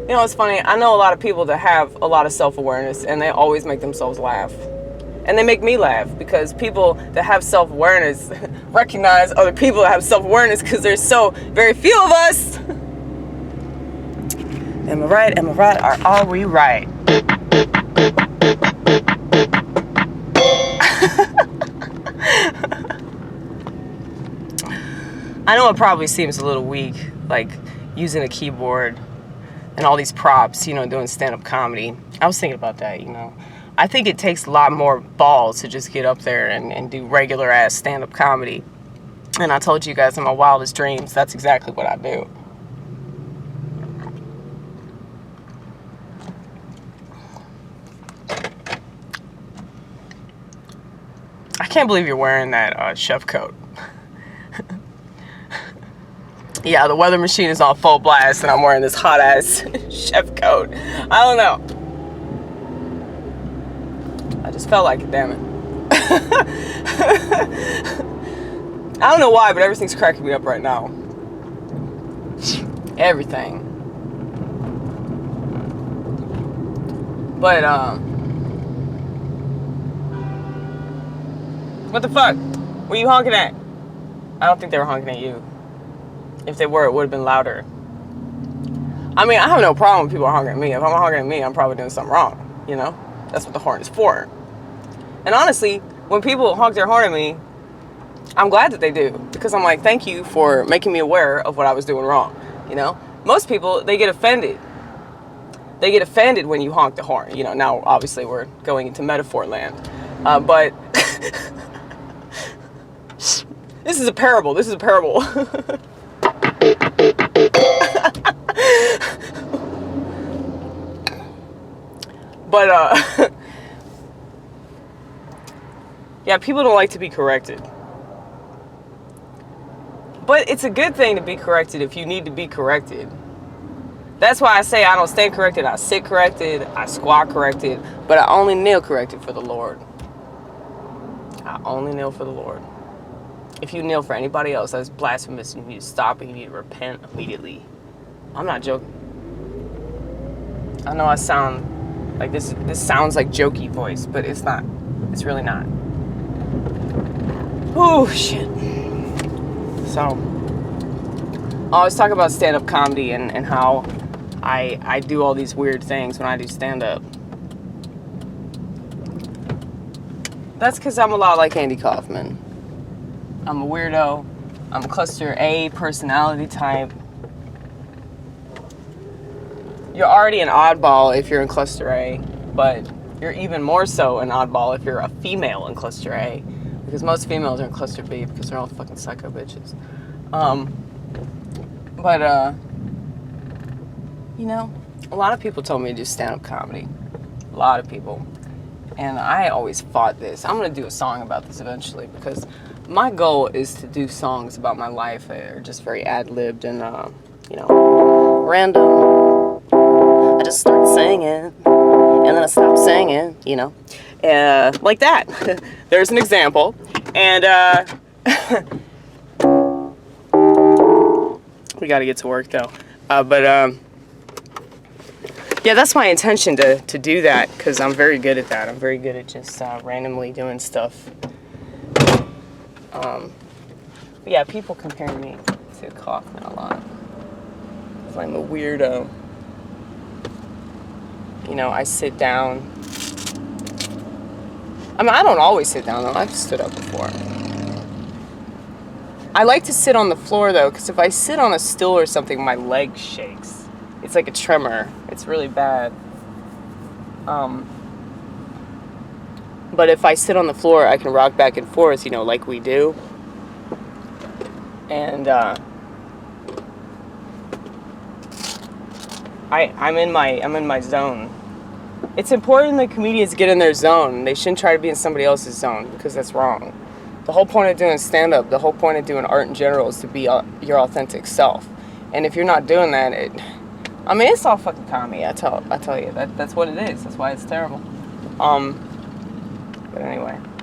You know, it's funny. I know a lot of people that have a lot of self-awareness, and they always make themselves laugh. And they make me laugh because people that have self-awareness recognize other people that have self-awareness because there's so very few of us. Am I right? Am I right? Or are we right? I know it probably seems a little weak, like using a keyboard and all these props, you know, doing stand-up comedy. I was thinking about that, you know. I think it takes a lot more balls to just get up there and do regular ass stand-up comedy. And I told you guys in my wildest dreams, that's exactly what I do. I can't believe you're wearing that chef coat. Yeah, the weather machine is on full blast and I'm wearing this hot ass chef coat. I don't know. I just felt like it, damn it. I don't know why, but everything's cracking me up right now. Everything. But, what the fuck? Were you honking at? I don't think they were honking at you. If they were, it would have been louder. I mean, I have no problem with people honking at me. If I'm honking at me, I'm probably doing something wrong, you know? That's what the horn is for. And honestly, when people honk their horn at me, I'm glad that they do. Because I'm like, thank you for making me aware of what I was doing wrong, you know? Most people, they get offended. They get offended when you honk the horn. You know, now obviously we're going into metaphor land. But this is a parable. This is a parable. But, yeah, people don't like to be corrected. But it's a good thing to be corrected if you need to be corrected. That's why I say I don't stand corrected, I sit corrected, I squat corrected, but I only kneel corrected for the Lord. I only kneel for the Lord. If you kneel for anybody else, that's blasphemous and you need to stop and you need to repent immediately. I'm not joking. I know I sound like this sounds like jokey voice, but it's not. It's really not. Oh shit. So I always talk about stand-up comedy and how I do all these weird things when I do stand-up. That's because I'm a lot like Andy Kaufman. I'm a weirdo. I'm a clusterA personality type. You're already an oddball if you're in clusterA, but you're even more so an oddball if you're a female in clusterA, because most females are in clusterB because they're all fucking psycho bitches. You know, a lot of people told me to do stand-up comedy. A lot of people. And I always fought this. I'm going to do a song about this eventually because my goal is to do songs about my life that are just very ad-libbed and, you know, random. I just start singing and then I stop singing, you know, like that. There's an example. And, we got to get to work though. Yeah, that's my intention to do that because I'm very good at that. I'm very good at just randomly doing stuff. But yeah, people compare me to Kaufman a lot. I'm a weirdo. You know, I sit down. I mean, I don't always sit down though. I've stood up before. I like to sit on the floor though, because if I sit on a stool or something, my leg shakes. It's like a tremor. It's really bad. But if I sit on the floor, I can rock back and forth, you know, like we do. And I'm in my zone. It's important that comedians get in their zone. They shouldn't try to be in somebody else's zone because that's wrong. The whole point of doing stand-up, the whole point of doing art in general is to be your authentic self. And if you're not doing that, I mean, it's all fucking comedy. I tell you, that's what it is. That's why it's terrible. But anyway.